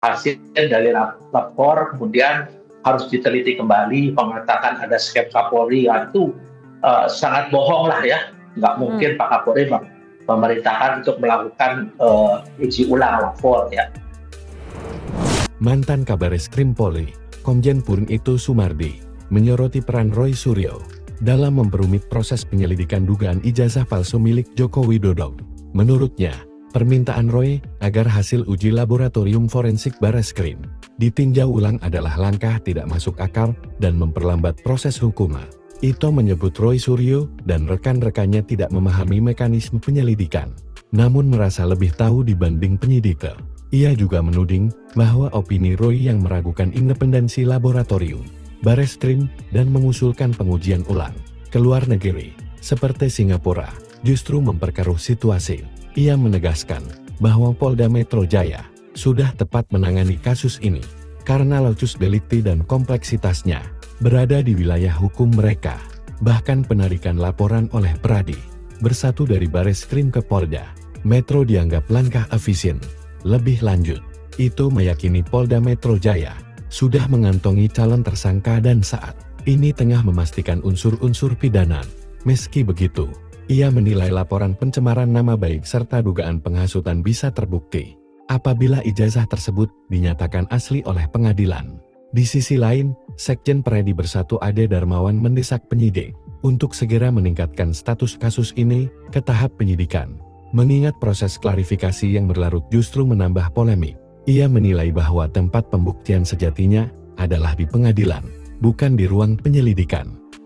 hasil dari lapor kemudian harus diteliti kembali, mengatakan ada skep Kapolri, itu sangat bohong lah ya. Nggak mungkin Pak Kapolri memerintahkan untuk melakukan uji ulang lapor ya. Mantan Kabareskrim Polri, Komjen Purnito Sumardi, menyoroti peran Roy Suryo dalam memperumit proses penyelidikan dugaan ijazah palsu milik Joko Widodo. Menurutnya, permintaan Roy agar hasil uji laboratorium forensik Bareskrim ditinjau ulang adalah langkah tidak masuk akal dan memperlambat proses hukum. Ito menyebut Roy Suryo dan rekan-rekannya tidak memahami mekanisme penyelidikan, namun merasa lebih tahu dibanding penyidik. Ia juga menuding bahwa opini Roy yang meragukan independensi laboratorium Bareskrim dan mengusulkan pengujian ulang ke luar negeri, seperti Singapura, justru memperkeruh situasi. Ia menegaskan bahwa Polda Metro Jaya sudah tepat menangani kasus ini, karena lokus delikti dan kompleksitasnya berada di wilayah hukum mereka. Bahkan penarikan laporan oleh Pradi bersatu dari Bareskrim ke Polda Metro dianggap langkah efisien. Lebih lanjut, itu meyakini Polda Metro Jaya sudah mengantongi calon tersangka dan saat ini tengah memastikan unsur-unsur pidana. Meski begitu, ia menilai laporan pencemaran nama baik serta dugaan penghasutan bisa terbukti apabila ijazah tersebut dinyatakan asli oleh pengadilan. Di sisi lain, Sekjen Predi Bersatu Ade Darmawan mendesak penyidik untuk segera meningkatkan status kasus ini ke tahap penyidikan. Mengingat proses klarifikasi yang berlarut justru menambah polemik, ia menilai bahwa tempat pembuktian sejatinya adalah di pengadilan, bukan di ruang penyelidikan.